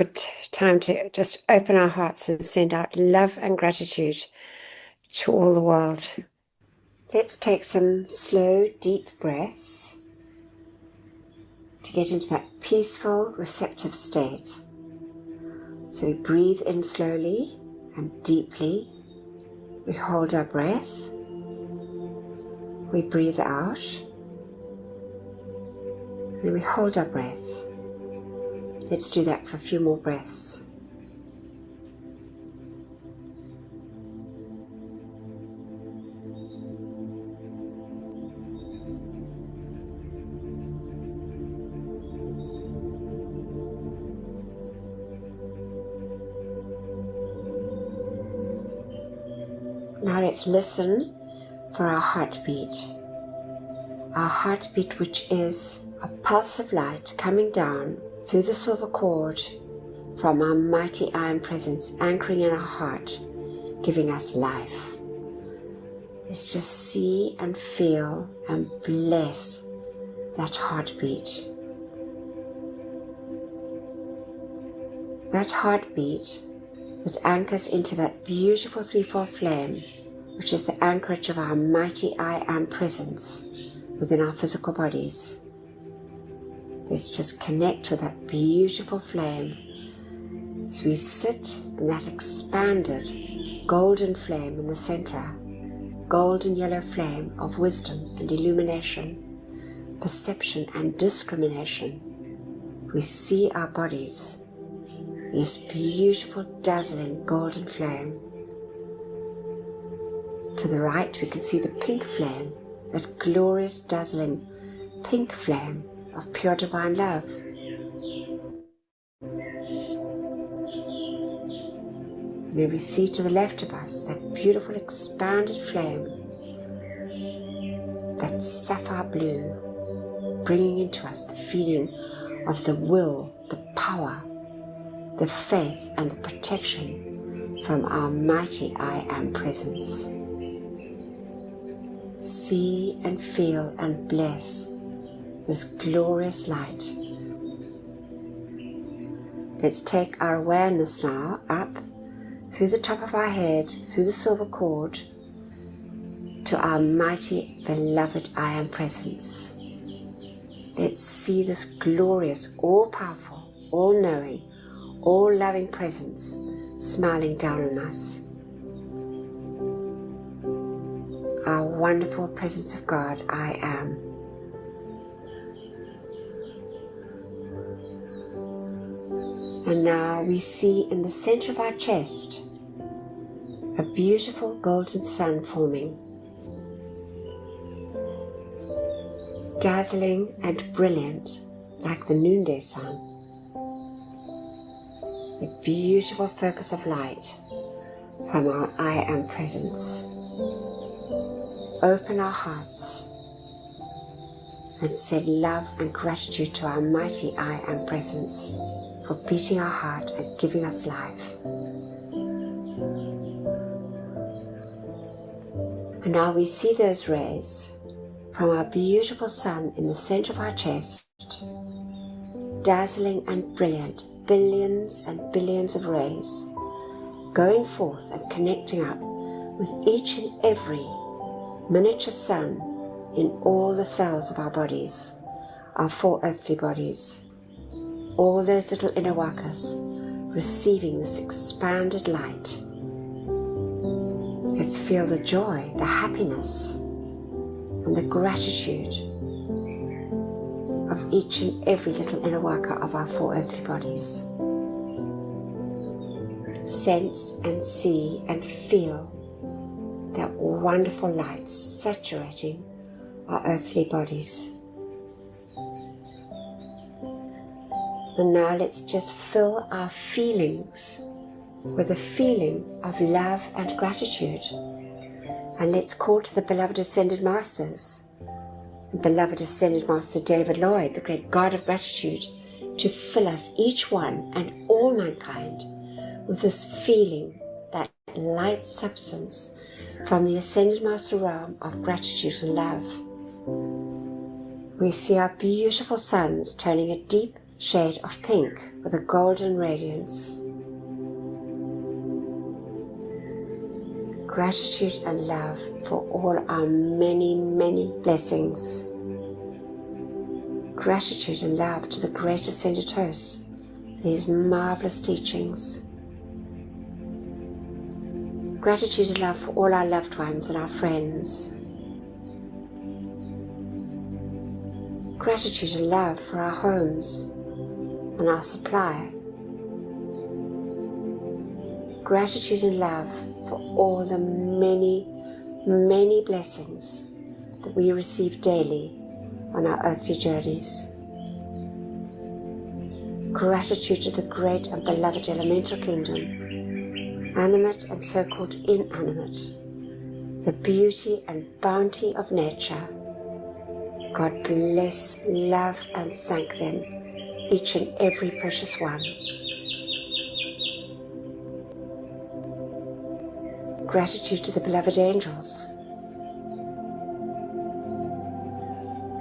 good time to just open our hearts and send out love and gratitude to all the world. Let's take some slow, deep breaths to get into that peaceful, receptive state. So we breathe in slowly and deeply. We hold our breath. We breathe out. And then we hold our breath. Let's do that for a few more breaths. Now let's listen for our heartbeat. Our heartbeat, which is a pulse of light coming down through the silver cord from our mighty iron presence, anchoring in our heart, giving us life. Let's just see and feel and bless that heartbeat. That heartbeat that anchors into that beautiful threefold flame, which is the anchorage of our mighty I Am presence within our physical bodies. Let's just connect with that beautiful flame as we sit in that expanded golden flame in the center, golden yellow flame of wisdom and illumination, perception and discrimination. We see our bodies in this beautiful, dazzling golden flame. To the right, we can see the pink flame, that glorious, dazzling pink flame of pure divine love. And then we see to the left of us that beautiful, expanded flame, that sapphire blue, bringing into us the feeling of the will, the power, the faith and the protection from our mighty I Am presence. See and feel and bless this glorious light. Let's take our awareness now up through the top of our head, through the silver cord, to our mighty beloved I Am presence. Let's see this glorious, all-powerful, all-knowing, all-loving presence smiling down on us. Our wonderful presence of God, I Am. And now we see in the center of our chest a beautiful golden sun forming, dazzling and brilliant like the noonday sun. The beautiful focus of light from our I Am presence. Open our hearts and send love and gratitude to our mighty I Am presence for beating our heart and giving us life. And now we see those rays from our beautiful sun in the center of our chest, dazzling and brilliant, billions and billions of rays, going forth and connecting up with each and every miniature sun in all the cells of our bodies, our 4 earthly bodies, all those little inner wakas receiving this expanded light. Let's feel the joy, the happiness, and the gratitude of each and every little inner waka of our 4 earthly bodies. Sense and see and feel that wonderful light saturating our earthly bodies. And now let's just fill our feelings with a feeling of love and gratitude. And let's call to the beloved Ascended Masters, the beloved Ascended Master David Lloyd, the great God of gratitude, to fill us, each one and all mankind, with this feeling, that light substance from the Ascended Master realm of gratitude and love. We see our beautiful suns turning a deep, shade of pink with a golden radiance. Gratitude and love for all our many, many blessings. Gratitude and love to the great ascended hosts for these marvelous teachings. Gratitude and love for all our loved ones and our friends. Gratitude and love for our homes and our supply. Gratitude and love for all the many, many blessings that we receive daily on our earthly journeys. Gratitude to the great and beloved elemental kingdom, animate and so-called inanimate, the beauty and bounty of nature. God bless, love and thank them, each and every precious one. Gratitude to the beloved angels,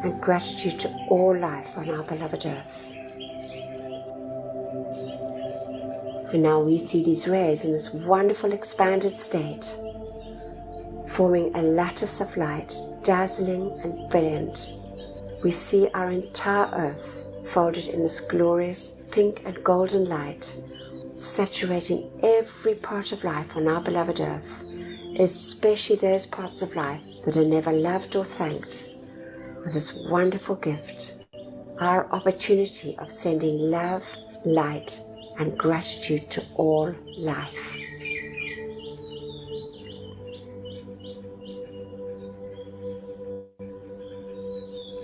and gratitude to all life on our beloved earth. And now we see these rays in this wonderful expanded state, forming a lattice of light, dazzling and brilliant. We see our entire earth folded in this glorious pink and golden light, saturating every part of life on our beloved earth, especially those parts of life that are never loved or thanked, with this wonderful gift, our opportunity of sending love, light, and gratitude to all life.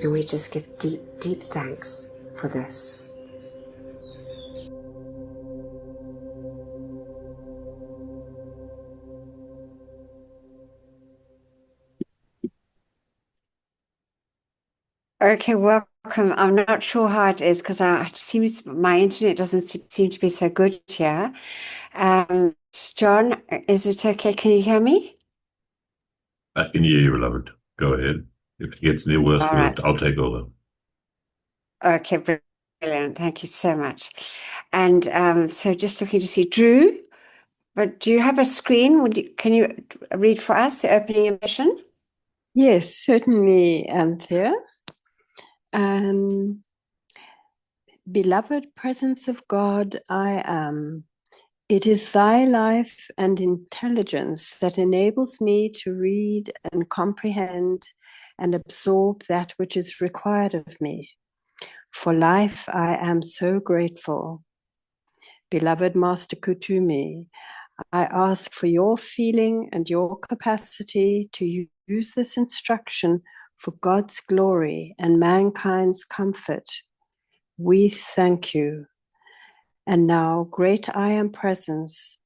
And we just give deep, deep thanks for this. Okay, welcome. I'm not sure how it is because my internet doesn't seem to be so good here. John, is it okay? Can you hear me? I can hear you, beloved. Go ahead. If it gets any worse, right. I'll take over. Okay, brilliant. Thank you so much. And so just looking to see Drew, but do you have a screen? Can you read for us the opening emission? Yes, certainly, Anthea. Beloved presence of God, I am. It is thy life and intelligence that enables me to read and comprehend and absorb that which is required of me. For life, I am so grateful. Beloved Master Kutumi, I ask for your feeling and your capacity to use this instruction for God's glory and mankind's comfort. We thank you. And now, great I am presence,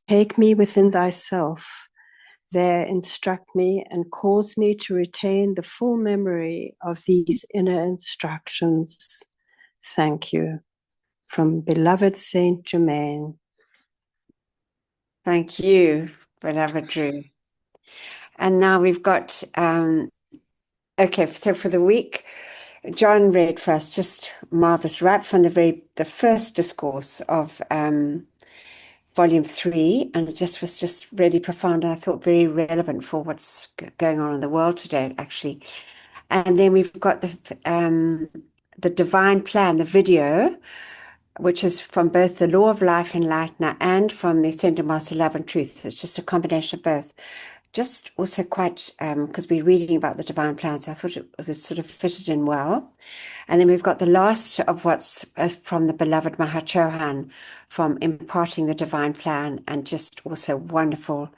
take me within thyself. There instruct me and cause me to retain the full memory of these inner instructions. Thank you. From beloved Saint Germain. Thank you, beloved Drew. And now we've got, okay, so for the week, John read for us just marvelous, right from the first discourse of volume 3, and it was just really profound. I thought very relevant for what's going on in the world today, actually. And then we've got the divine plan, the video, which is from both the Law of Life Enlightener and from the Ascended Master Love and Truth. It's just a combination of both. Just also quite, because we're reading about the divine plans, I thought it was sort of fitted in well. And then we've got the last of what's from the beloved Mahachohan, from imparting the divine plan, and just also wonderful,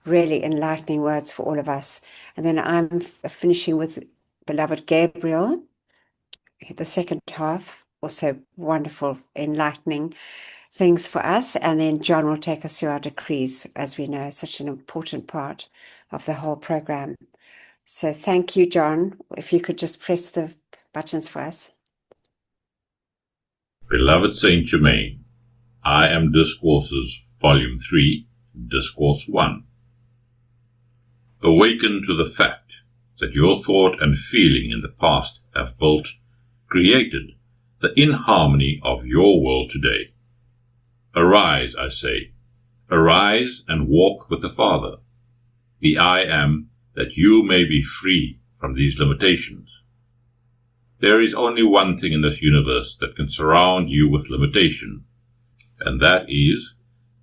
really enlightening words for all of us. And then I'm finishing with beloved Gabriel, the second half, also wonderful, enlightening things for us. And then John will take us through our decrees, as we know, such an important part of the whole program. So thank you, John. If you could just press the buttons for us. Beloved Saint Germain, I am Discourses, Volume 3, Discourse 1. Awaken to the fact that your thought and feeling in the past have built, created, the inharmony of your world today. Arise, I say, arise and walk with the Father, the I Am, that you may be free from these limitations. There is only one thing in this universe that can surround you with limitation, and that is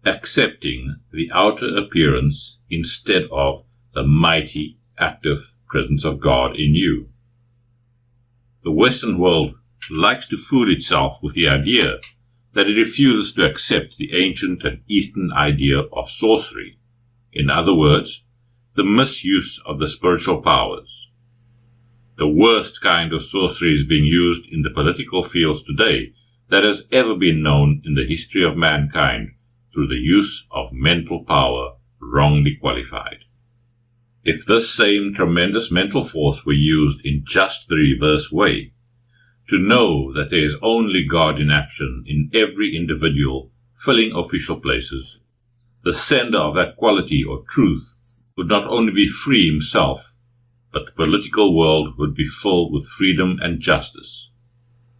accepting the outer appearance instead of the mighty, active presence of God in you. The Western world likes to fool itself with the idea that it refuses to accept the ancient and Eastern idea of sorcery, in other words, the misuse of the spiritual powers. The worst kind of sorcery is being used in the political fields today that has ever been known in the history of mankind through the use of mental power wrongly qualified. If this same tremendous mental force were used in just the reverse way, to know that there is only God in action in every individual filling official places, the sender of that quality or truth would not only be free himself, but the political world would be filled with freedom and justice.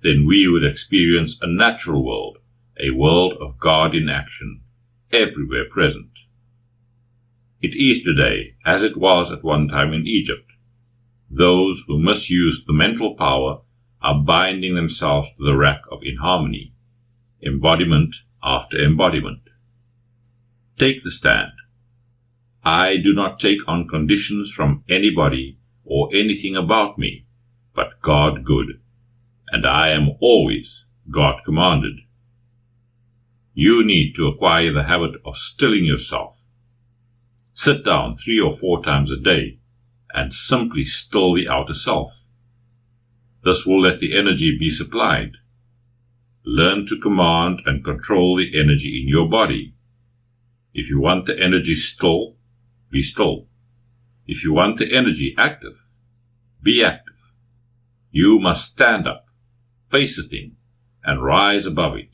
Then we would experience a natural world, a world of God in action, everywhere present. It is today as it was at one time in Egypt. Those who misuse the mental power are binding themselves to the rack of inharmony, embodiment after embodiment. Take the stand. I do not take on conditions from anybody or anything about me, but God good, and I am always God commanded. You need to acquire the habit of stilling yourself. Sit down 3 or 4 times a day and simply still the outer self. This will let the energy be supplied. Learn to command and control the energy in your body. If you want the energy still, be still. If you want the energy active, be active. You must stand up, face a thing, and rise above it.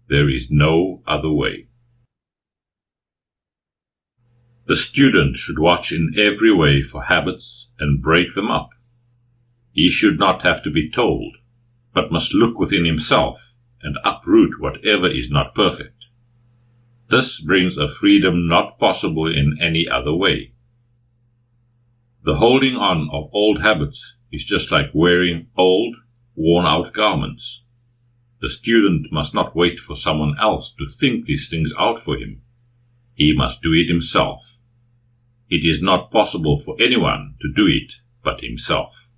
There is no other way. The student should watch in every way for habits and break them up. He should not have to be told, but must look within himself and uproot whatever is not perfect. This brings a freedom not possible in any other way. The holding on of old habits is just like wearing old, worn-out garments. The student must not wait for someone else to think these things out for him. He must do it himself. It is not possible for anyone to do it but himself.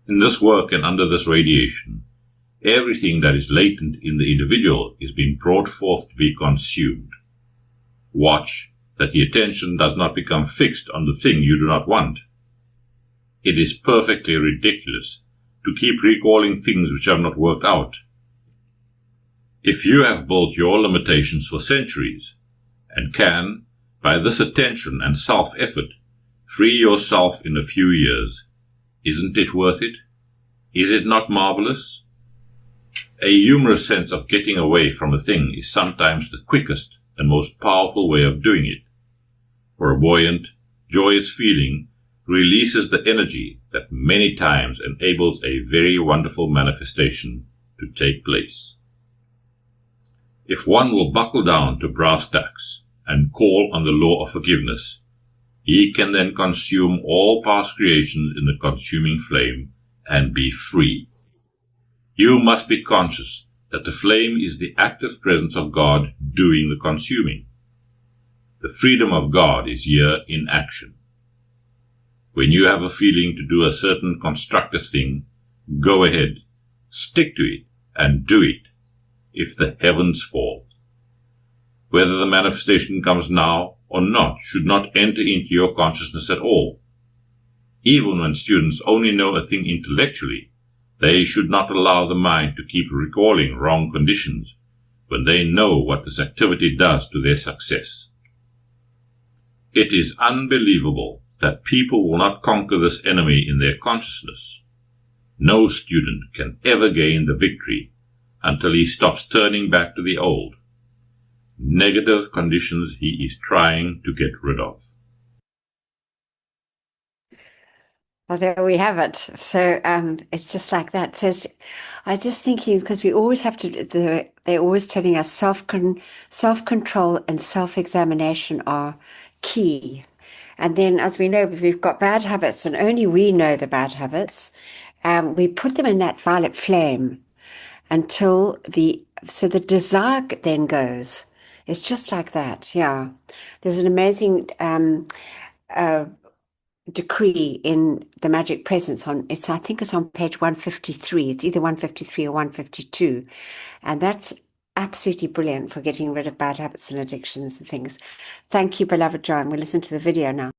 In this work and under this radiation, everything that is latent in the individual is being brought forth to be consumed. Watch that the attention does not become fixed on the thing you do not want. It is perfectly ridiculous to keep recalling things which have not worked out. If you have built your limitations for centuries, and can, by this attention and self-effort, free yourself in a few years, isn't it worth it? Is it not marvelous? A humorous sense of getting away from a thing is sometimes the quickest and most powerful way of doing it. For a buoyant, joyous feeling releases the energy that many times enables a very wonderful manifestation to take place. If one will buckle down to brass tacks and call on the law of forgiveness, he can then consume all past creations in the consuming flame and be free. You must be conscious that the flame is the active presence of God doing the consuming. The freedom of God is here in action. When you have a feeling to do a certain constructive thing, go ahead, stick to it, and do it, if the heavens fall. Whether the manifestation comes now or not should not enter into your consciousness at all. Even when students only know a thing intellectually, they should not allow the mind to keep recalling wrong conditions when they know what this activity does to their success. It is unbelievable that people will not conquer this enemy in their consciousness. No student can ever gain the victory until he stops turning back to the old, negative conditions he is trying to get rid of. Well, there we have it. So it's just like that. So I just thinking, because we always have to, they're always telling us self-control and self-examination are key. And then, as we know, if we've got bad habits, and only we know the bad habits, we put them in that violet flame until the desire then goes. It's just like that. Yeah. There's an amazing decree in the Magic Presence I think it's on page 153. It's either 153 or 152. And that's absolutely brilliant for getting rid of bad habits and addictions and things. Thank you, beloved John. We'll listen to the video now.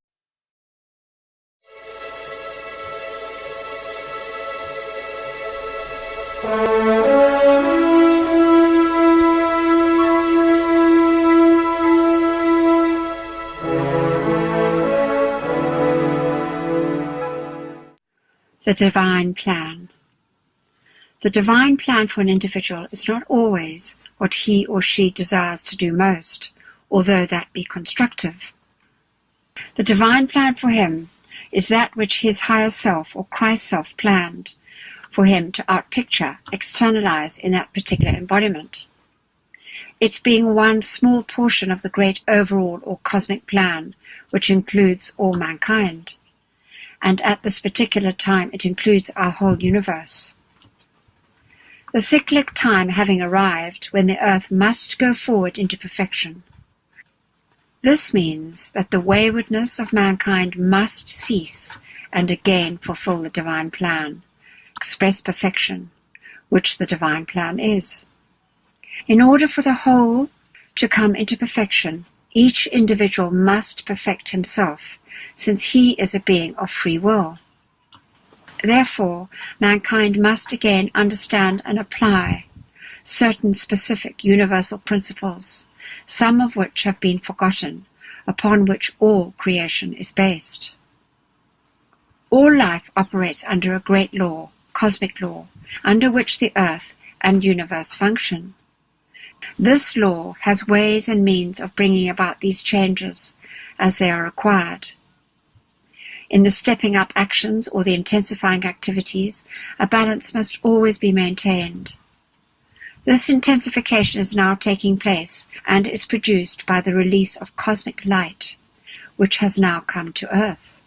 The divine plan. The divine plan for an individual is not always what he or she desires to do most, although that be constructive. The divine plan for him is that which his higher self or Christ self planned for him to outpicture, externalize in that particular embodiment. It being one small portion of the great overall or cosmic plan, which includes all mankind. And at this particular time it includes our whole universe. The cyclic time having arrived when the earth must go forward into perfection. This means that the waywardness of mankind must cease and again fulfill the divine plan, express perfection, which the divine plan is. In order for the whole to come into perfection, each individual must perfect himself, since he is a being of free will. Therefore, mankind must again understand and apply certain specific universal principles, some of which have been forgotten, upon which all creation is based. All life operates under a great law, cosmic law, under which the earth and universe function. This law has ways and means of bringing about these changes as they are required. In the stepping up actions or the intensifying activities, a balance must always be maintained. This intensification is now taking place and is produced by the release of cosmic light, which has now come to Earth.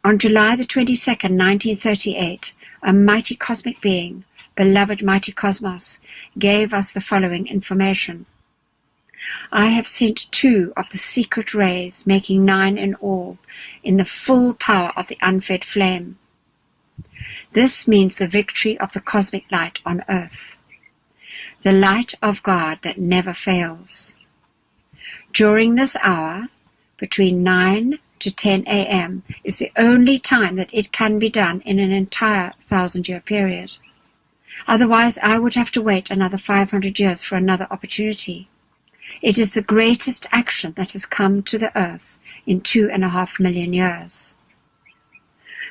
On July the 22nd, 1938, a mighty cosmic being, beloved mighty cosmos, gave us the following information. I have sent 2 of the secret rays, making 9 in all, in the full power of the unfed flame. This means the victory of the cosmic light on earth, the light of God that never fails. During this hour, between 9 to 10 a.m., is the only time that it can be done in an entire 1,000-year period. Otherwise, I would have to wait another 500 years for another opportunity. It is the greatest action that has come to the earth in 2.5 million years.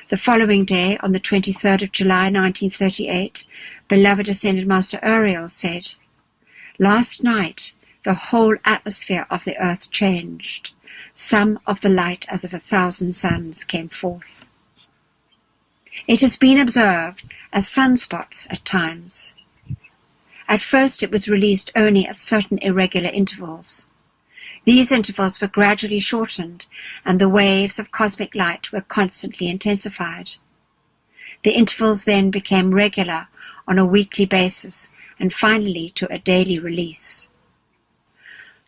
The following day, on the 23rd of July 1938, beloved Ascended Master Uriel said, Last night the whole atmosphere of the earth changed. Some of the light as of 1,000 suns came forth. It has been observed as sunspots at times. At first it was released only at certain irregular intervals. These intervals were gradually shortened, and the waves of cosmic light were constantly intensified. The intervals then became regular on a weekly basis, and finally to a daily release.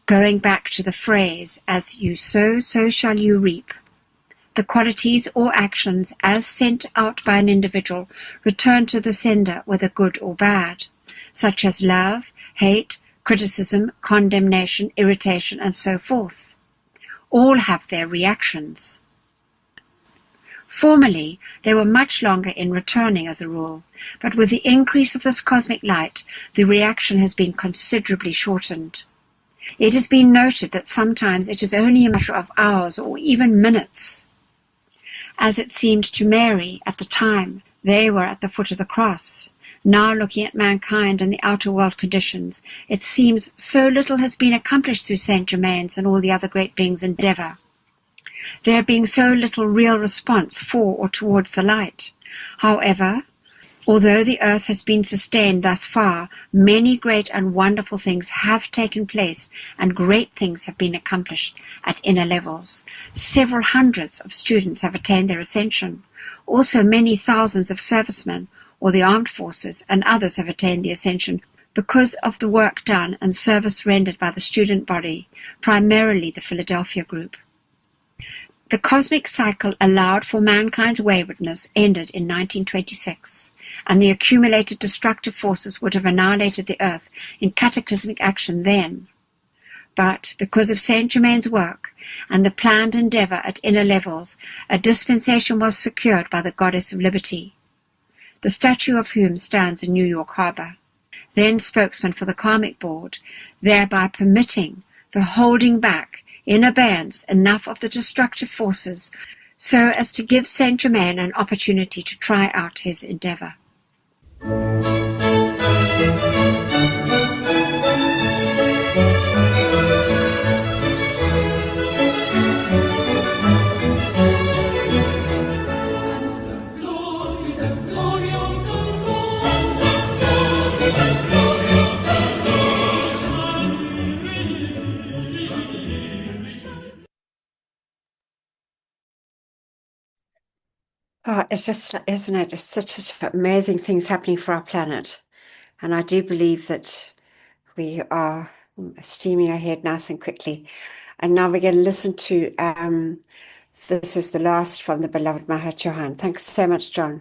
Going back to the phrase, as you sow, so shall you reap, the qualities or actions as sent out by an individual return to the sender whether good or bad, such as love, hate, criticism, condemnation, irritation, and so forth. All have their reactions. Formerly, they were much longer in returning as a rule, but with the increase of this cosmic light, the reaction has been considerably shortened. It has been noted that sometimes it is only a matter of hours or even minutes. As it seemed to Mary at the time, they were at the foot of the cross. Now looking at mankind and the outer world conditions, it seems so little has been accomplished through Saint Germain's and all the other great beings' endeavour. there being so little real response for or towards the light. However, although the earth has been sustained thus far, many great and wonderful things have taken place and great things have been accomplished at inner levels. Several hundreds of students have attained their ascension. Also many thousands of servicemen or the armed forces and others have attained the ascension because of the work done and service rendered by the student body, primarily the Philadelphia group. The cosmic cycle allowed for mankind's waywardness ended in 1926, and the accumulated destructive forces would have annihilated the earth in cataclysmic action then. But because of Saint Germain's work and the planned endeavor at inner levels, a dispensation was secured by the Goddess of Liberty, the statue of whom stands in New York Harbor, then spokesman for the Karmic Board, thereby permitting the holding back in abeyance enough of the destructive forces so as to give Saint Germain an opportunity to try out his endeavor. Oh, it's just, isn't it? It's such amazing things happening for our planet. And I do believe that we are steaming ahead nice and quickly. And now we're going to listen to, this is the last from the beloved Mahat Johan. Thanks so much, John.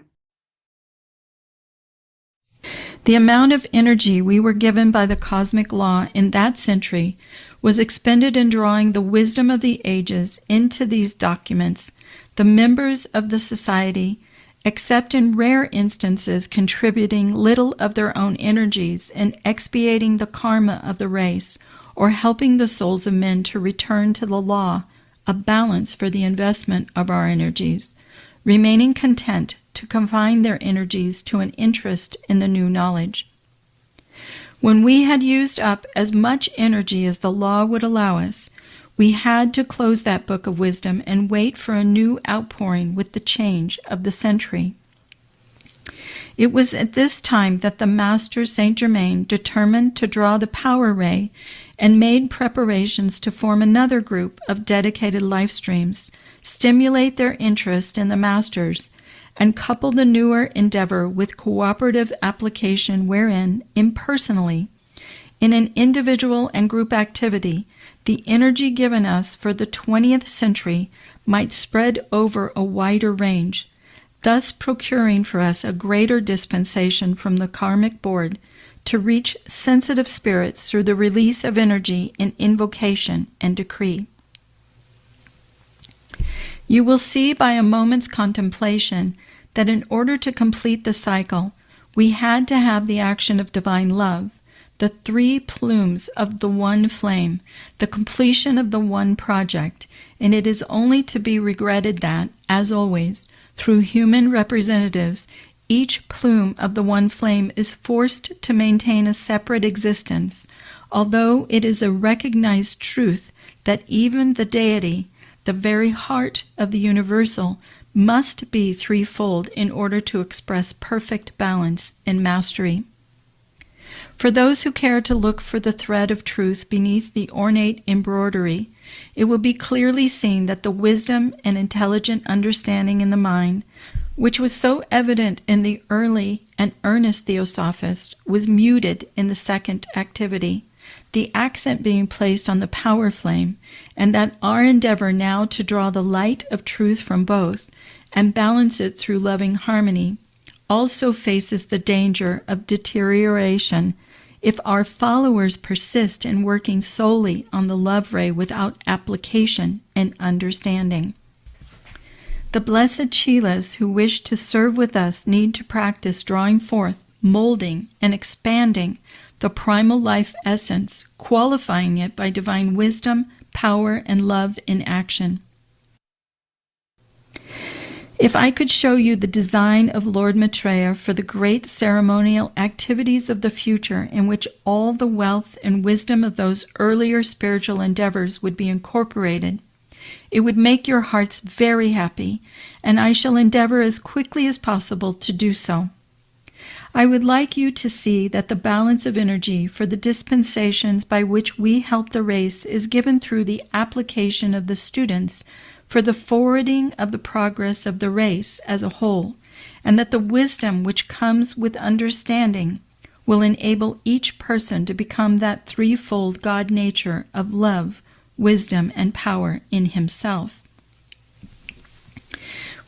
The amount of energy we were given by the cosmic law in that century was expended in drawing the wisdom of the ages into these documents. The members of the society, except in rare instances contributing little of their own energies in expiating the karma of the race or helping the souls of men to return to the law, a balance for the investment of our energies, remaining content to confine their energies to an interest in the new knowledge. When we had used up as much energy as the law would allow us, we had to close that book of wisdom and wait for a new outpouring with the change of the century. It was at this time that the Master Saint Germain determined to draw the power ray and made preparations to form another group of dedicated life streams, stimulate their interest in the Masters, and couple the newer endeavor with cooperative application wherein, impersonally, in an individual and group activity, the energy given us for the 20th century might spread over a wider range, thus procuring for us a greater dispensation from the Karmic Board to reach sensitive spirits through the release of energy in invocation and decree. You will see by a moment's contemplation that in order to complete the cycle, we had to have the action of divine love, the three plumes of the one flame, the completion of the one project, and it is only to be regretted that, as always, through human representatives, each plume of the one flame is forced to maintain a separate existence, although it is a recognized truth that even the deity, the very heart of the universal, must be threefold in order to express perfect balance and mastery. For those who care to look for the thread of truth beneath the ornate embroidery, it will be clearly seen that the wisdom and intelligent understanding in the mind, which was so evident in the early and earnest Theosophist, was muted in the second activity, the accent being placed on the power flame, and that our endeavor now to draw the light of truth from both and balance it through loving harmony also faces the danger of deterioration if our followers persist in working solely on the love ray without application and understanding. The blessed Chelas who wish to serve with us need to practice drawing forth, molding, and expanding the primal life essence, qualifying it by divine wisdom, power, and love in action. If I could show you the design of Lord Maitreya for the great ceremonial activities of the future in which all the wealth and wisdom of those earlier spiritual endeavors would be incorporated, It would make your hearts very happy, and I shall endeavor as quickly as possible to do so. I would like you to see that the balance of energy for the dispensations by which we help the race is given through the application of the students for the forwarding of the progress of the race as a whole, and that the wisdom which comes with understanding will enable each person to become that threefold God nature of love, wisdom, and power in himself.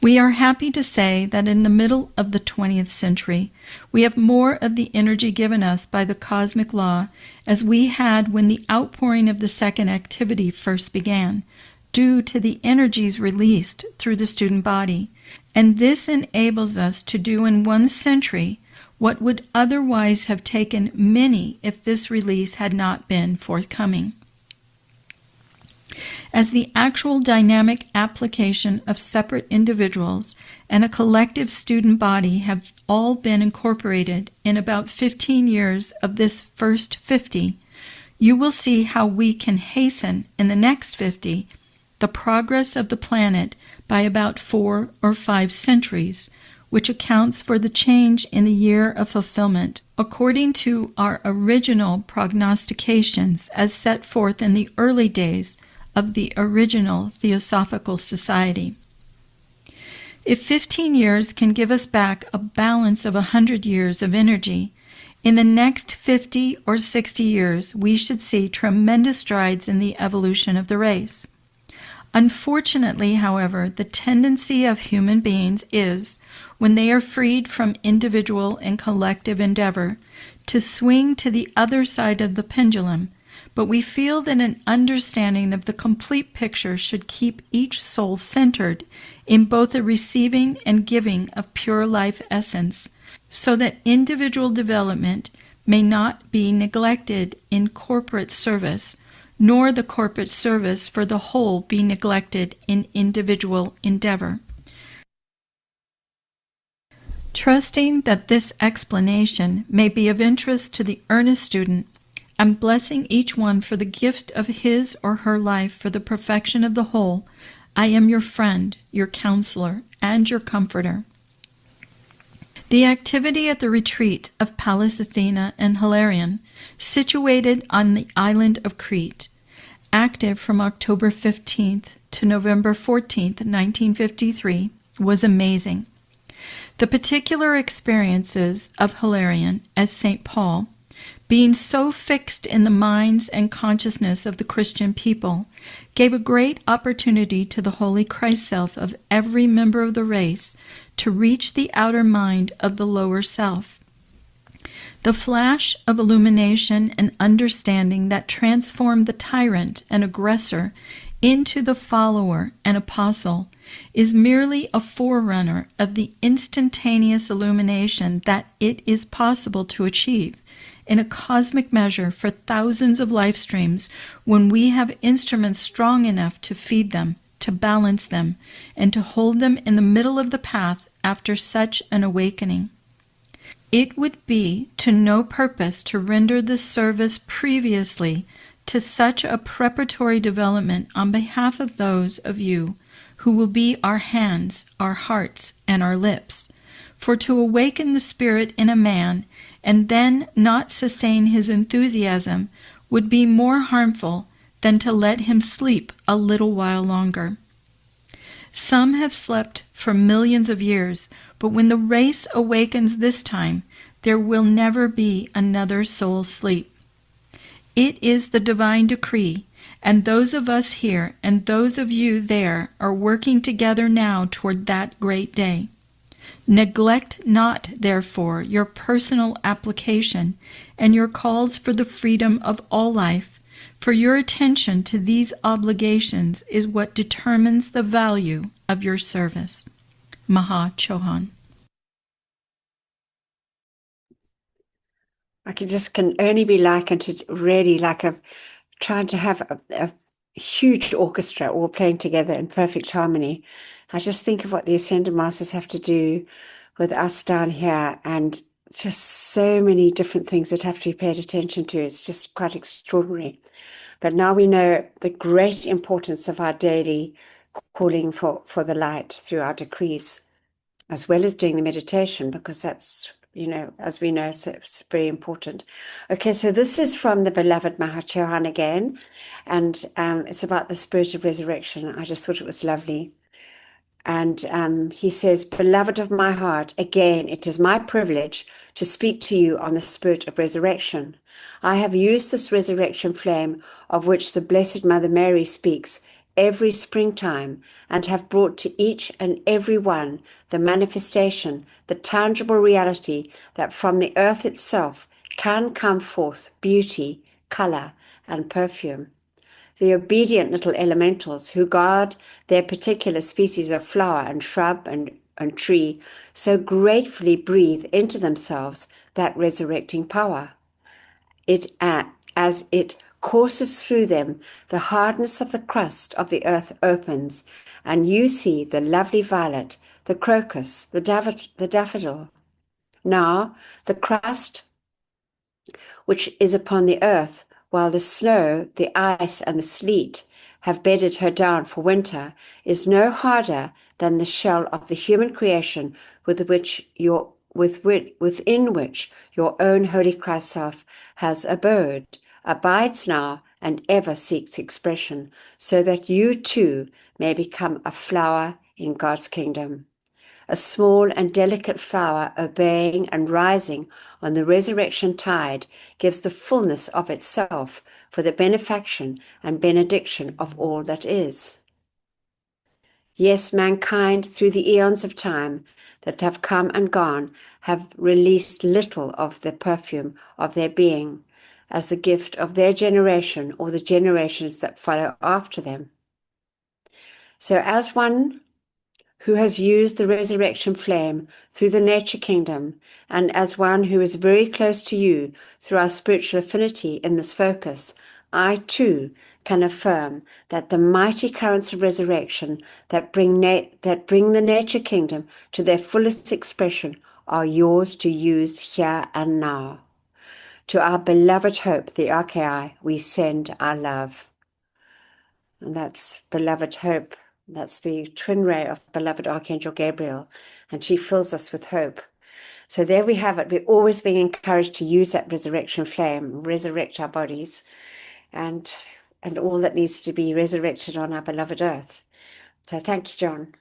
We are happy to say that in the middle of the 20th century, we have more of the energy given us by the cosmic law as we had when the outpouring of the second activity first began, due to the energies released through the student body, and this enables us to do in 1 century what would otherwise have taken many if this release had not been forthcoming. As the actual dynamic application of separate individuals and a collective student body have all been incorporated in about 15 years of this first 50, you will see how we can hasten in the next 50 the progress of the planet by about 4 or 5 centuries, which accounts for the change in the year of fulfillment, according to our original prognostications as set forth in the early days of the original Theosophical Society. If 15 years can give us back a balance of 100 years of energy, in the next 50 or 60 years we should see tremendous strides in the evolution of the race. Unfortunately, however, the tendency of human beings is, when they are freed from individual and collective endeavor, to swing to the other side of the pendulum, but we feel that an understanding of the complete picture should keep each soul centered in both the receiving and giving of pure life essence, so that individual development may not be neglected in corporate service, nor the corporate service for the whole be neglected in individual endeavor. Trusting that this explanation may be of interest to the earnest student, and blessing each one for the gift of his or her life for the perfection of the whole, I am your friend, your counselor, and your comforter. The activity at the retreat of Pallas Athena and Hilarion, situated on the island of Crete, active from October 15th to November 14th, 1953, was amazing. The particular experiences of Hilarion as St. Paul, being so fixed in the minds and consciousness of the Christian people, gave a great opportunity to the Holy Christ self of every member of the race to reach the outer mind of the lower self. The flash of illumination and understanding that transformed the tyrant and aggressor into the follower and apostle is merely a forerunner of the instantaneous illumination that it is possible to achieve in a cosmic measure for thousands of life streams when we have instruments strong enough to feed them, to balance them, and to hold them in the middle of the path after such an awakening. It would be to no purpose to render the service previously to such a preparatory development on behalf of those of you who will be our hands, our hearts, and our lips. For to awaken the spirit in a man and then not sustain his enthusiasm would be more harmful than to let him sleep a little while longer. Some have slept for millions of years, but when the race awakens this time, there will never be another soul sleep. It is the divine decree, and those of us here and those of you there are working together now toward that great day. Neglect not, therefore, your personal application and your calls for the freedom of all life, for your attention to these obligations is what determines the value of your service. Maha Chohan. It can only be likened to really like trying to have a huge orchestra all playing together in perfect harmony. I just think of what the Ascended Masters have to do with us down here and just so many different things that have to be paid attention to. It's just quite extraordinary. But now we know the great importance of our daily calling for the light through our decrees, as well as doing the meditation, because that's, as we know, so it's very important. Okay, so this is from the beloved Mahachohan again, and it's about the spirit of resurrection. I just thought it was lovely. And he says, beloved of my heart, again, it is my privilege to speak to you on the spirit of resurrection. I have used this resurrection flame of which the Blessed Mother Mary speaks every springtime, and have brought to each and every one the manifestation, the tangible reality that from the earth itself can come forth beauty, color, and perfume. The obedient little elementals who guard their particular species of flower and shrub and tree so gratefully breathe into themselves that resurrecting power. As it courses through them, the hardness of the crust of the earth opens, and you see the lovely violet, the crocus, the daffodil. Now the crust which is upon the earth, while the snow, the ice, and the sleet have bedded her down for winter, is no harder than the shell of the human creation within which your own holy Christ self has abode, abides now, and ever seeks expression, so that you too may become a flower in God's kingdom. A small and delicate flower obeying and rising on the resurrection tide gives the fullness of itself for the benefaction and benediction of all that is. Yes, mankind, through the eons of time that have come and gone, have released little of the perfume of their being as the gift of their generation or the generations that follow after them. So as one who has used the resurrection flame through the nature kingdom, and as one who is very close to you through our spiritual affinity in this focus, I too can affirm that the mighty currents of resurrection that bring the nature kingdom to their fullest expression are yours to use here and now. To our beloved Hope, the Archai, we send our love. And that's beloved Hope. That's the twin ray of beloved Archangel Gabriel, and she fills us with hope. So there we have it. We're always being encouraged to use that resurrection flame, resurrect our bodies, and all that needs to be resurrected on our beloved earth. So thank you, John.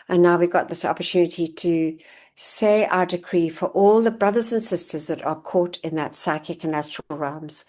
And now we've got this opportunity to say our decree for all the brothers and sisters that are caught in that psychic and astral realms,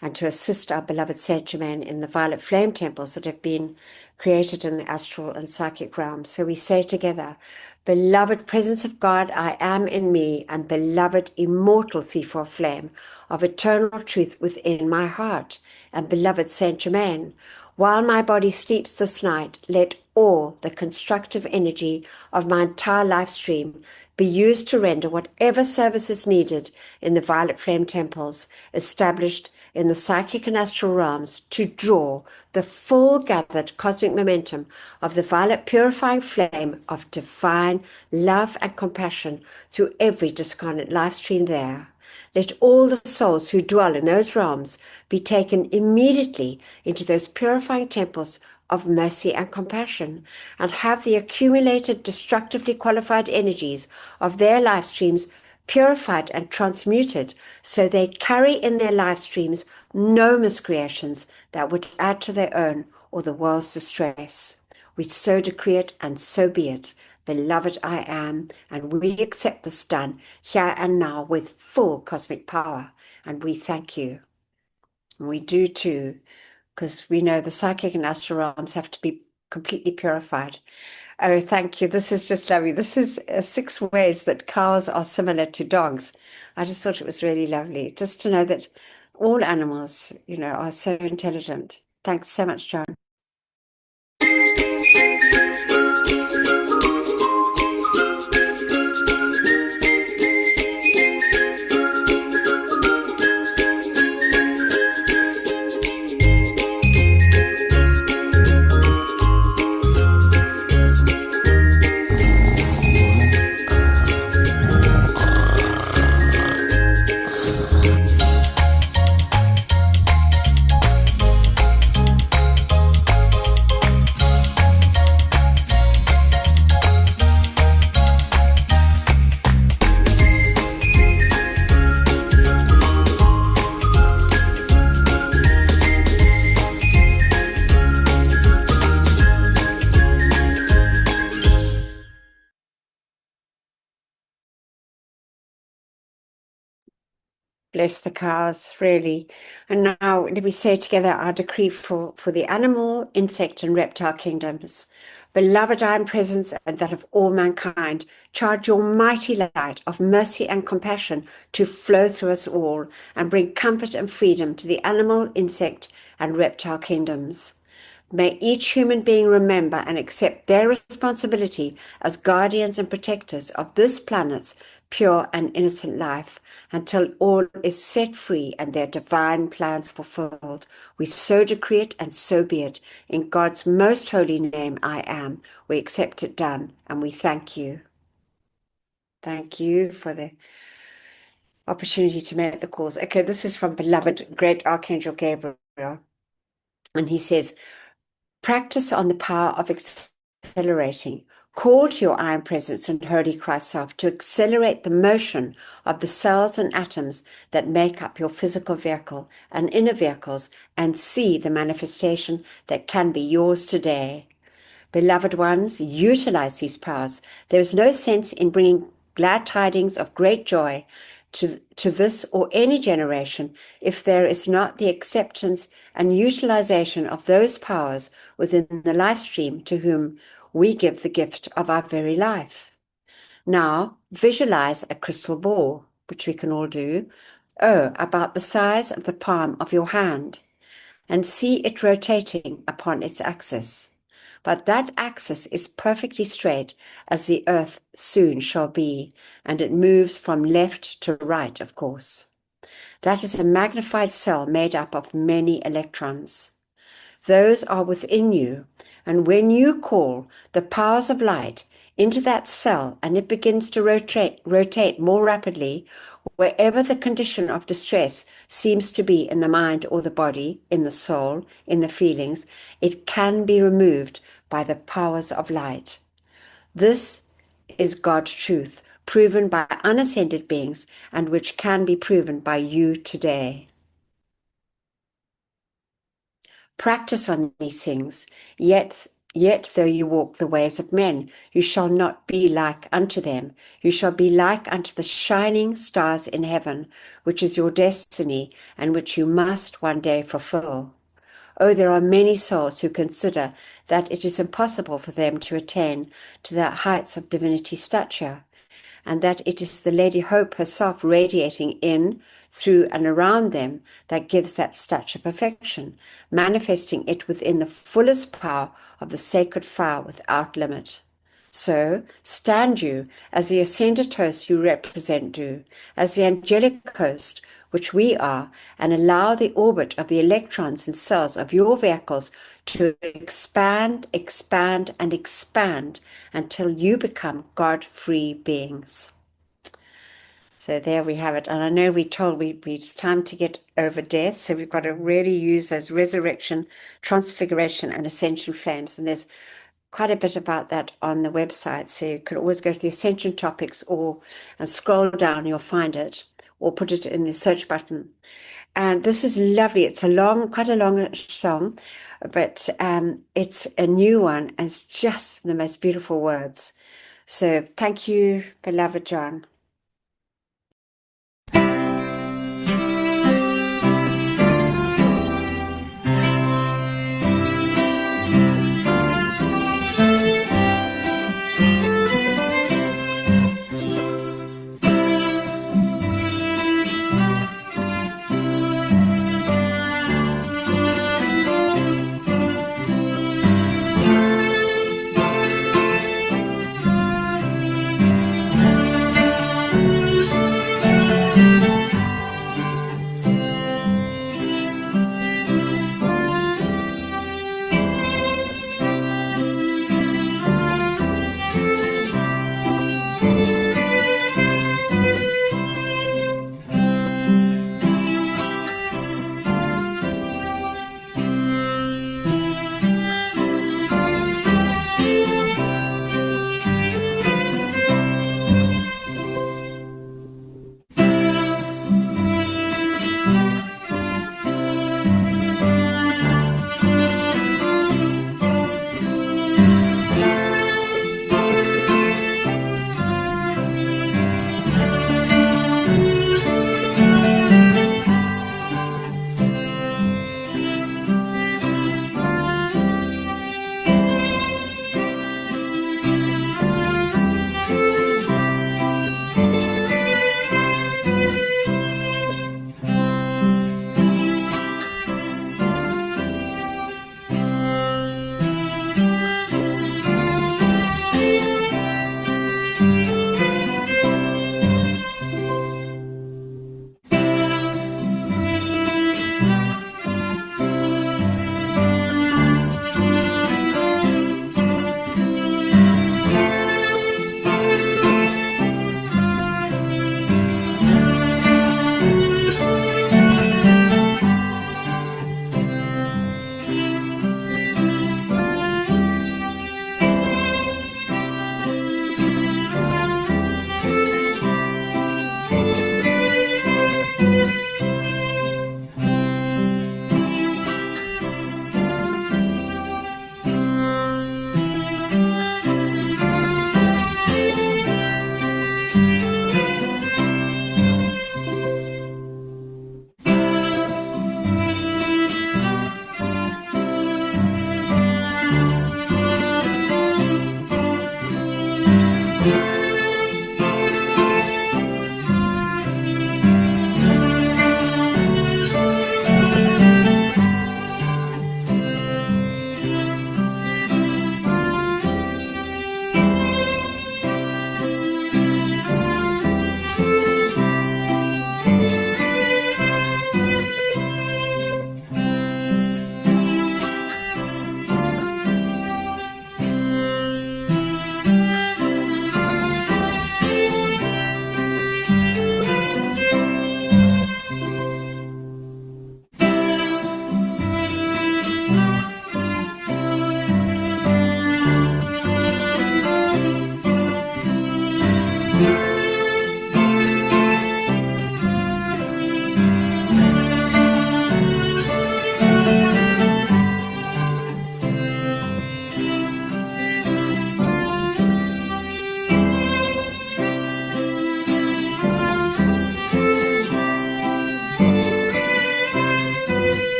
and to assist our beloved Saint Germain in the violet flame temples that have been created in the astral and psychic realms. So we say together, beloved presence of God, I am in me, and beloved immortal threefold flame of eternal truth within my heart, and beloved Saint Germain, while my body sleeps this night, let all the constructive energy of my entire life stream be used to render whatever service is needed in the violet flame temples established in the psychic and astral realms to draw the full gathered cosmic momentum of the violet purifying flame of divine love and compassion through every discarnate life stream there. Let all the souls who dwell in those realms be taken immediately into those purifying temples of mercy and compassion, and have the accumulated destructively qualified energies of their life streams purified and transmuted, so they carry in their life streams no miscreations that would add to their own or the world's distress. We so decree it, and so be it. Beloved I am, and we accept this done here and now with full cosmic power, and we thank you. And we do too, because we know the psychic and astral realms have to be completely purified. Oh, thank you. This is just lovely. This is 6 ways that cows are similar to dogs. I just thought it was really lovely just to know that all animals, are so intelligent. Thanks so much, John. Bless the cows, really. And now we say together our decree for the animal, insect, and reptile kingdoms. Beloved, I am presence and that of all mankind. Charge your mighty light of mercy and compassion to flow through us all and bring comfort and freedom to the animal, insect, and reptile kingdoms. May each human being remember and accept their responsibility as guardians and protectors of this planet's pure and innocent life until all is set free and their divine plans fulfilled. We so decree it and so be it. In God's most holy name, I am. We accept it done and we thank you. Thank you for the opportunity to make the calls. Okay, this is from beloved great Archangel Gabriel. And he says, practice on the power of accelerating. Call to your I am presence and holy Christ self to accelerate the motion of the cells and atoms that make up your physical vehicle and inner vehicles and see the manifestation that can be yours today. Beloved ones, utilize these powers. There is no sense in bringing glad tidings of great joy to this or any generation if there is not the acceptance and utilization of those powers within the life stream to whom we give the gift of our very life. Now, visualize a crystal ball, which we can all do, about the size of the palm of your hand, and see it rotating upon its axis. But that axis is perfectly straight, as the earth soon shall be, and it moves from left to right, of course. That is a magnified cell made up of many electrons. Those are within you, and when you call the powers of light into that cell and it begins to rotate more rapidly, wherever the condition of distress seems to be in the mind or the body, in the soul, in the feelings, it can be removed by the powers of light. This is God's truth, proven by unascended beings, and which can be proven by you today. Practice on these things, yet though you walk the ways of men, you shall not be like unto them. You shall be like unto the shining stars in heaven, which is your destiny, and which you must one day fulfill. Oh, there are many souls who consider that it is impossible for them to attain to the heights of divinity stature, and that it is the Lady Hope herself radiating in, through, and around them that gives that stature perfection, manifesting it within the fullest power of the sacred fire without limit. So stand you, as the ascended host you represent do, as the angelic host, which we are, and allow the orbit of the electrons and cells of your vehicles to expand, expand, and expand until you become God-free beings. So there we have it. And I know we told it's time to get over death, so we've got to really use those resurrection, transfiguration, and ascension flames. And there's quite a bit about that on the website, so you could always go to the Ascension topics and scroll down, you'll find it, or put it in the search button. And this is lovely. It's quite a long song, but it's a new one, and it's just the most beautiful words. So thank you, beloved John.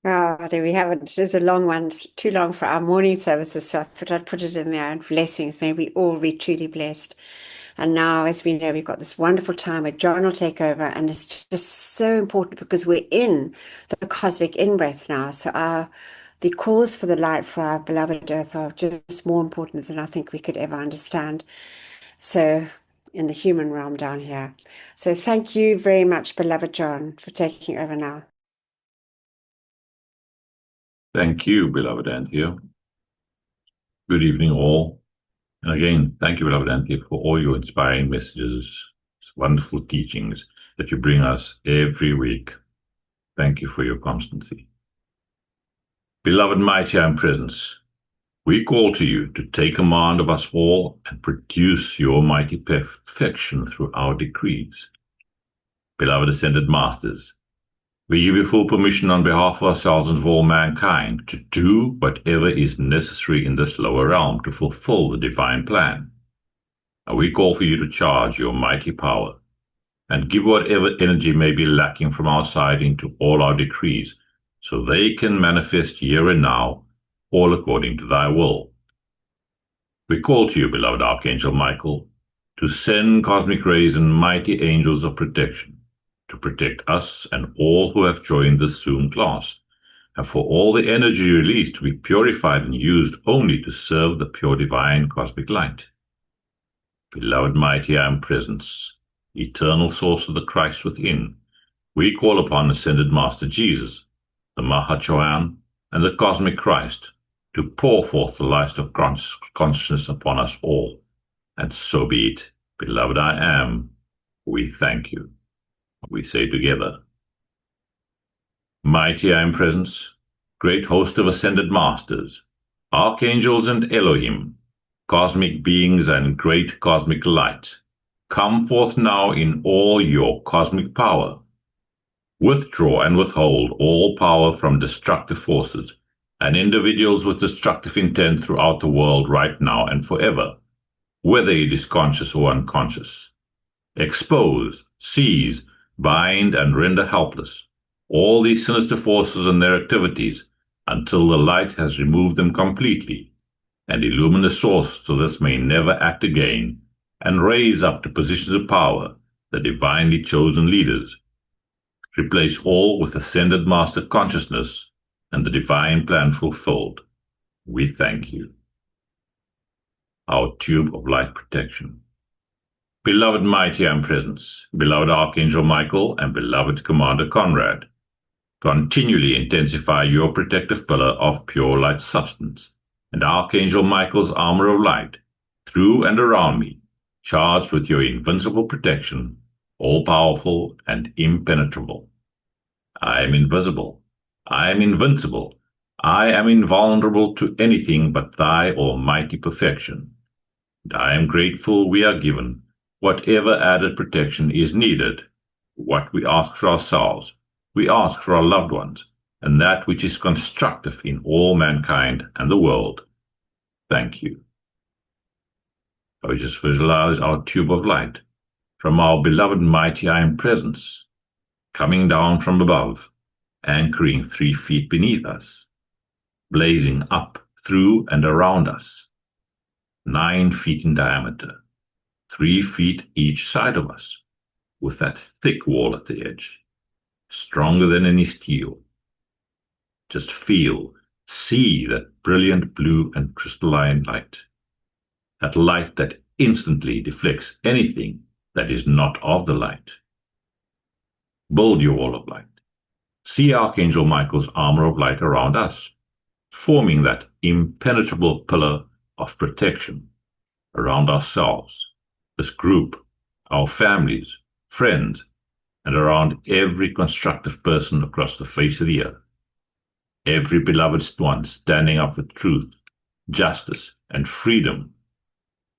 Ah, there we have it. There's a long one, it's too long for our morning services, so I thought I'd put it in there. And blessings. May we all be truly blessed. And now, as we know, we've got this wonderful time where John will take over, and it's just so important because we're in the cosmic in-breath now. So the calls for the light for our beloved earth are just more important than I think we could ever understand. So in the human realm down here. So thank you very much, beloved John, for taking over now. Thank you, beloved Anthea. Good evening, all. And again, thank you, beloved Anthea, for all your inspiring messages, wonderful teachings that you bring us every week. Thank you for your constancy. Beloved mighty I am presence, we call to you to take command of us all and produce your mighty perfection through our decrees. Beloved ascended masters, we give you full permission on behalf of ourselves and of all mankind to do whatever is necessary in this lower realm to fulfill the divine plan. And we call for you to charge your mighty power and give whatever energy may be lacking from our side into all our decrees, so they can manifest here and now, all according to thy will. We call to you, beloved Archangel Michael, to send cosmic rays and mighty angels of protection, to protect us and all who have joined this Zoom class, and for all the energy released to be purified and used only to serve the pure divine cosmic light. Beloved mighty I am presence, eternal source of the Christ within, we call upon ascended Master Jesus, the Mahachohan, and the cosmic Christ to pour forth the light of consciousness upon us all. And so be it, beloved I am, we thank you. We say together, mighty I am presence, great host of ascended masters, archangels and Elohim, cosmic beings and great cosmic light, come forth now in all your cosmic power. Withdraw and withhold all power from destructive forces and individuals with destructive intent throughout the world right now and forever, whether it is conscious or unconscious. Expose, seize, bind, and render helpless all these sinister forces and their activities until the light has removed them completely, and illumine the source so this may never act again, and raise up to positions of power the divinely chosen leaders. Replace all with ascended master consciousness and the divine plan fulfilled. We thank you. Our tube of light protection. Beloved mighty I am presence, beloved Archangel Michael, and beloved Commander Conrad, continually intensify your protective pillar of pure light substance, and Archangel Michael's armor of light, through and around me, charged with your invincible protection, all-powerful and impenetrable. I am invisible. I am invincible. I am invulnerable to anything but thy almighty perfection. And I am grateful we are given whatever added protection is needed. What we ask for ourselves, we ask for our loved ones, and that which is constructive in all mankind and the world. Thank you. I just visualize our tube of light from our beloved mighty I am presence, coming down from above, anchoring 3 feet beneath us, blazing up through and around us, 9 feet in diameter, 3 feet each side of us, with that thick wall at the edge, stronger than any steel. Just feel, see that brilliant blue and crystalline light, that light that instantly deflects anything that is not of the light. Build your wall of light. See Archangel Michael's armor of light around us, forming that impenetrable pillar of protection around ourselves, this group, our families, friends, and around every constructive person across the face of the earth. Every beloved one standing up for truth, justice, and freedom.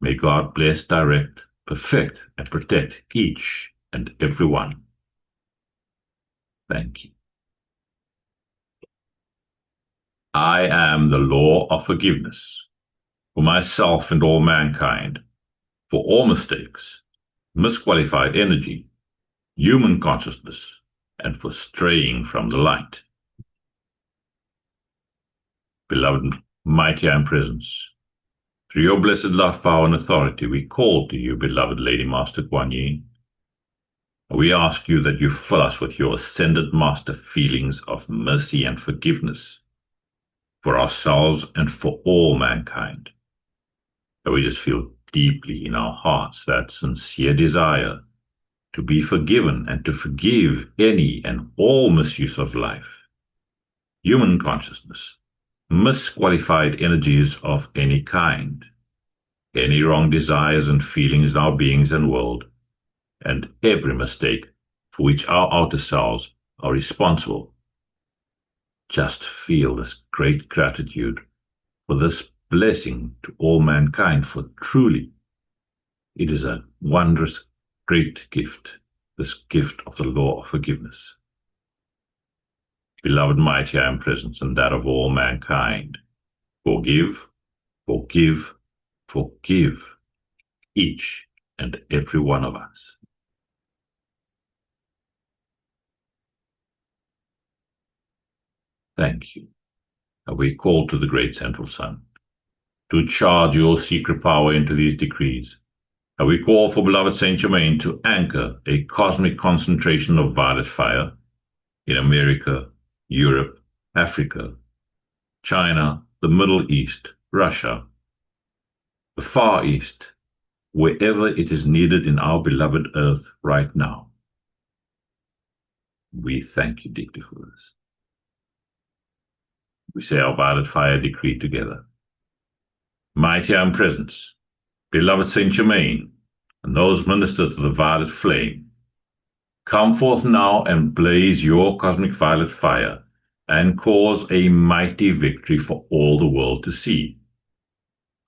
May God bless, direct, perfect, and protect each and every one. Thank you. I am the law of forgiveness for myself and all mankind, for all mistakes, misqualified energy, human consciousness, and for straying from the light. Beloved mighty I Am Presence, through your blessed love, power, and authority, we call to you, beloved Lady Master Kuan Yin. We ask you that you fill us with your ascended master feelings of mercy and forgiveness for ourselves and for all mankind. That we just feel deeply in our hearts that sincere desire to be forgiven and to forgive any and all misuse of life, human consciousness, misqualified energies of any kind, any wrong desires and feelings in our beings and world, and every mistake for which our outer selves are responsible. Just feel this great gratitude for this blessing to all mankind, for truly it is a wondrous, great gift, this gift of the law of forgiveness. Beloved mighty I Am Presence, and that of all mankind, forgive, forgive, forgive each and every one of us. Thank you. And we call to the great central sun to charge your secret power into these decrees. And we call for beloved Saint Germain to anchor a cosmic concentration of violet fire in America, Europe, Africa, China, the Middle East, Russia, the Far East, wherever it is needed in our beloved earth right now. We thank you deeply for this. We say our violet fire decree together. Mighty I Am Presence, beloved Saint Germain, and those ministered to the violet flame, come forth now and blaze your cosmic violet fire and cause a mighty victory for all the world to see.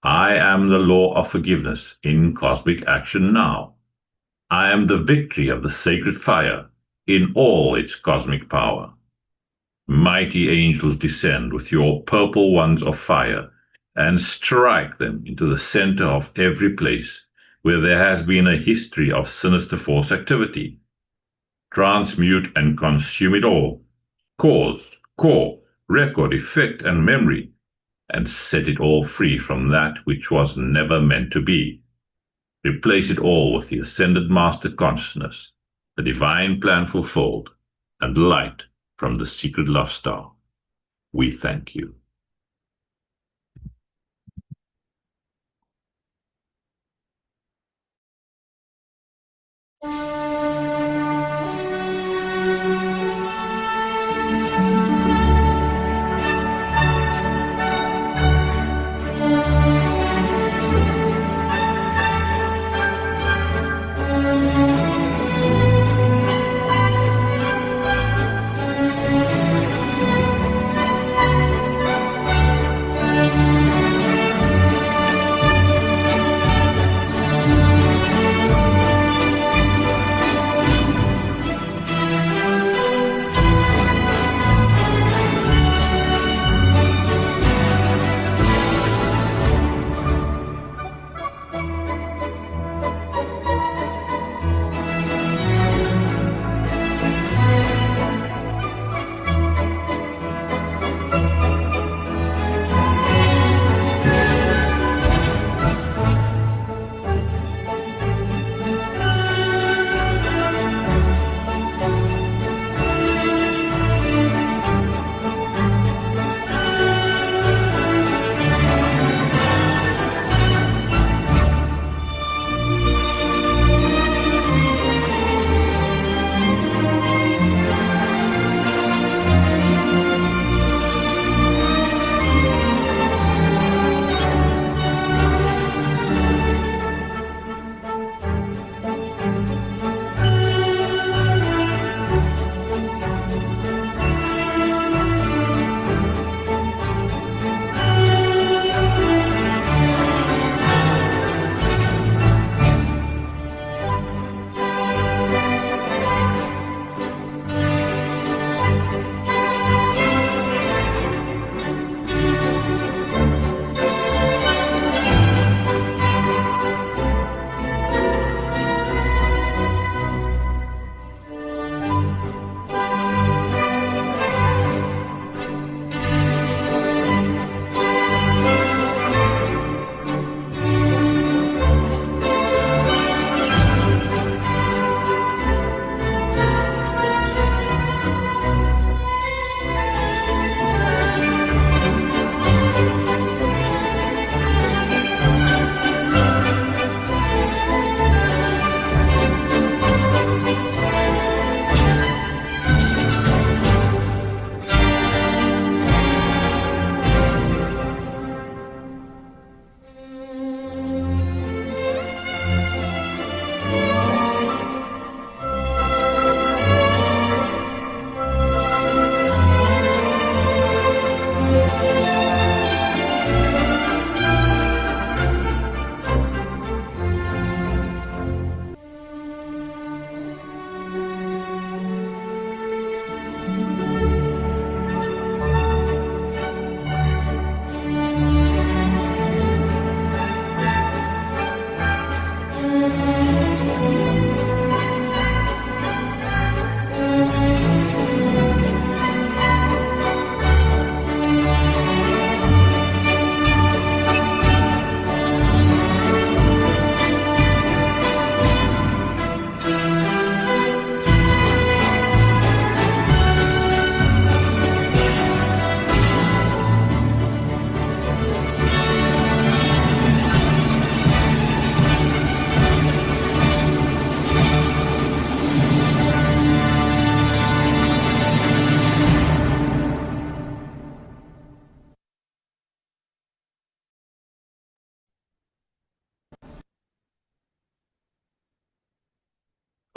I am the law of forgiveness in cosmic action now. I am the victory of the sacred fire in all its cosmic power. Mighty angels descend with your purple wands of fire and strike them into the center of every place where there has been a history of sinister force activity. Transmute and consume it all, cause, core, record, effect, and memory, and set it all free from that which was never meant to be. Replace it all with the ascended master consciousness, the divine plan fulfilled, and light from the secret love star. We thank you.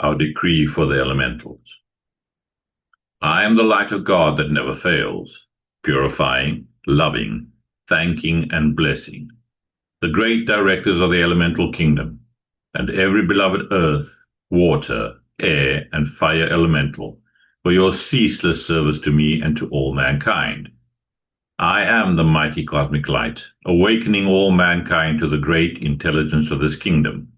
Our decree for the elementals. I am the light of God that never fails, purifying, loving, thanking, and blessing the great directors of the elemental kingdom, and every beloved earth, water, air, and fire elemental, for your ceaseless service to me and to all mankind. I am the mighty cosmic light, awakening all mankind to the great intelligence of this kingdom,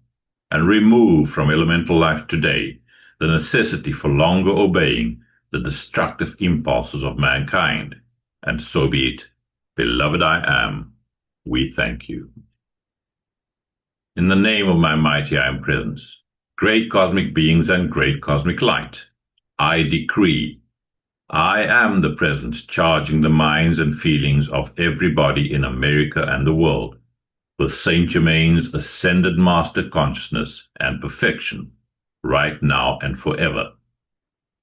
and remove from elemental life today the necessity for longer obeying the destructive impulses of mankind. And so be it. Beloved I am, we thank you. In the name of my mighty I am presence, great cosmic beings and great cosmic light, I decree, I am the presence charging the minds and feelings of everybody in America and the world with Saint Germain's ascended master consciousness and perfection, right now and forever.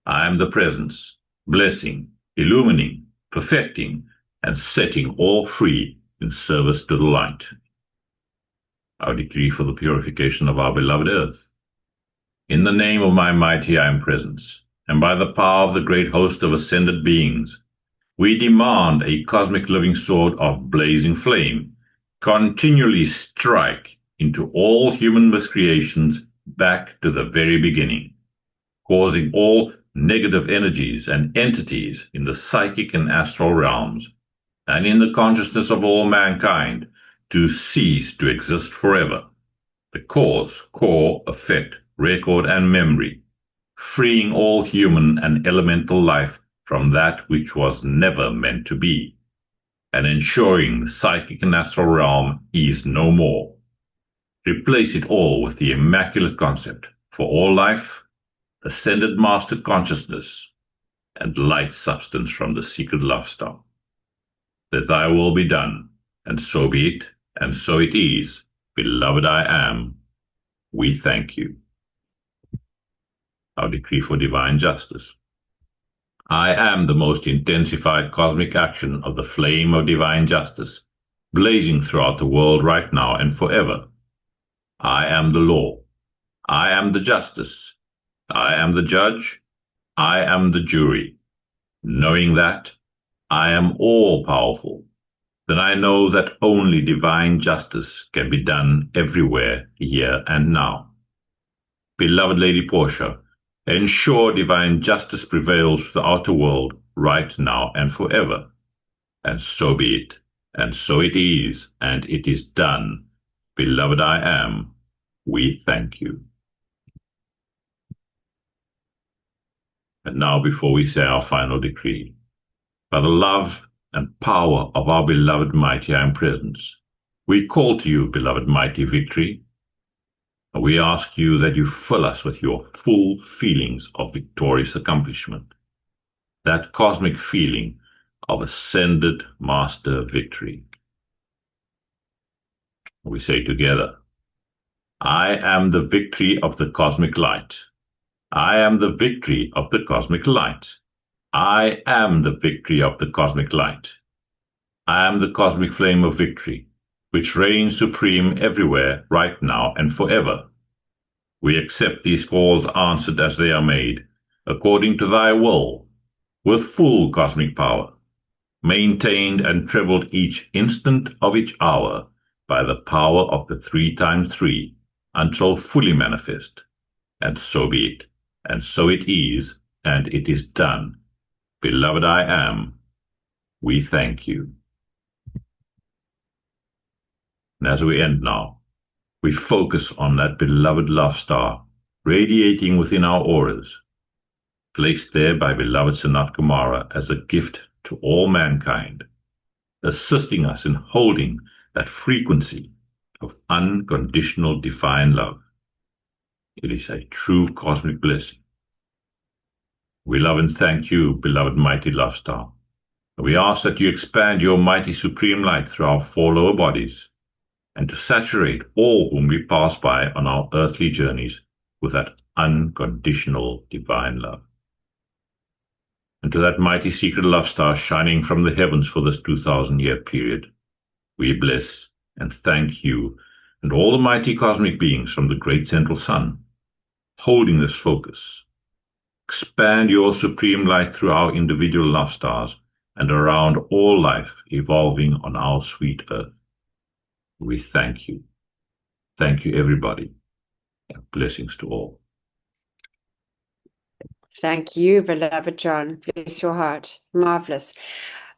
I am the presence, blessing, illumining, perfecting, and setting all free in service to the light. Our decree for the purification of our beloved earth. In the name of my mighty I am presence, and by the power of the great host of ascended beings, we demand a cosmic living sword of blazing flame continually strike into all human miscreations back to the very beginning, causing all negative energies and entities in the psychic and astral realms, and in the consciousness of all mankind, to cease to exist forever. The cause, core, effect, record, and memory, freeing all human and elemental life from that which was never meant to be, and ensuring the psychic and astral realm is no more. Replace it all with the immaculate concept for all life, ascended master consciousness, and light substance from the secret love star. That thy will be done, and so be it, and so it is, beloved I am. We thank you. Our decree for divine justice. I am the most intensified cosmic action of the flame of divine justice, blazing throughout the world right now and forever. I am the law. I am the justice. I am the judge. I am the jury. Knowing that I am all-powerful, then I know that only divine justice can be done everywhere, here and now. Beloved Lady Portia, ensure divine justice prevails for the outer world right now and forever. And so be it, and so it is, and it is done. Beloved I am, we thank you. And now, before we say our final decree, by the love and power of our beloved mighty I am presence, we call to you, beloved mighty victory, and we ask you that you fill us with your full feelings of victorious accomplishment, that cosmic feeling of ascended master victory. We say together, I am the victory of the cosmic light. I am the victory of the cosmic light. I am the victory of the cosmic light. I am the cosmic flame of victory, which reigns supreme everywhere, right now and forever. We accept these calls answered as they are made, according to thy will, with full cosmic power, maintained and trebled each instant of each hour by the power of the 3 times 3, until fully manifest. And so be it, and so it is, and it is done. Beloved I am, we thank you. And as we end now, we focus on that beloved love star radiating within our auras, placed there by beloved Sanat Kumara as a gift to all mankind, assisting us in holding that frequency of unconditional divine love. It is a true cosmic blessing. We love and thank you, beloved mighty love star. We ask that you expand your mighty supreme light through our 4 lower bodies, and to saturate all whom we pass by on our earthly journeys with that unconditional divine love. And to that mighty secret love star shining from the heavens for this 2,000-year period, we bless and thank you and all the mighty cosmic beings from the great central sun, holding this focus. Expand your supreme light through our individual love stars and around all life evolving on our sweet earth. We thank you. Thank you, everybody. And blessings to all. Thank you, beloved John. Bless your heart. Marvelous.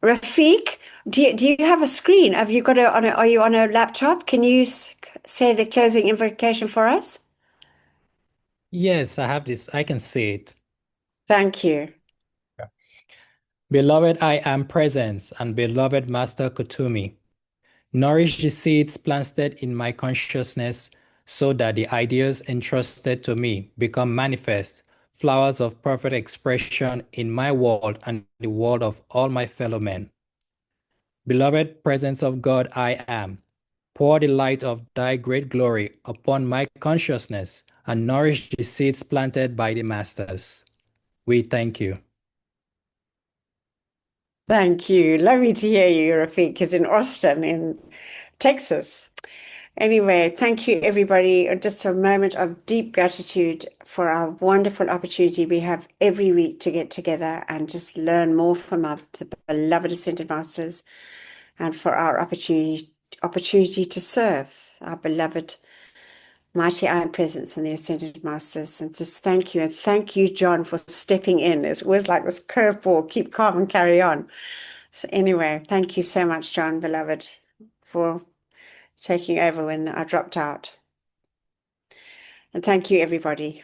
Rafiq, do you have a screen? Have you got are you on a laptop? Can you say the closing invocation for us? Yes, I have this. I can see it. Thank you. Beloved, I am presence, and beloved Master Kutumi, nourish the seeds planted in my consciousness so that the ideas entrusted to me become manifest, flowers of perfect expression in my world and the world of all my fellow men. Beloved presence of God, I am. Pour the light of thy great glory upon my consciousness and nourish the seeds planted by the masters. We thank you. Thank you. Lovely to hear you, Rafiq, is in Austin, in Texas. Anyway, thank you, everybody. Just a moment of deep gratitude for our wonderful opportunity we have every week to get together and just learn more from our beloved Ascended Masters, and for our opportunity to serve our beloved Mighty Iron Presence and the Ascended Masters. And just thank you. And thank you, John, for stepping in. It's always like this curveball, keep calm and carry on. So anyway, thank you so much, John, beloved, for taking over when I dropped out. And thank you, everybody.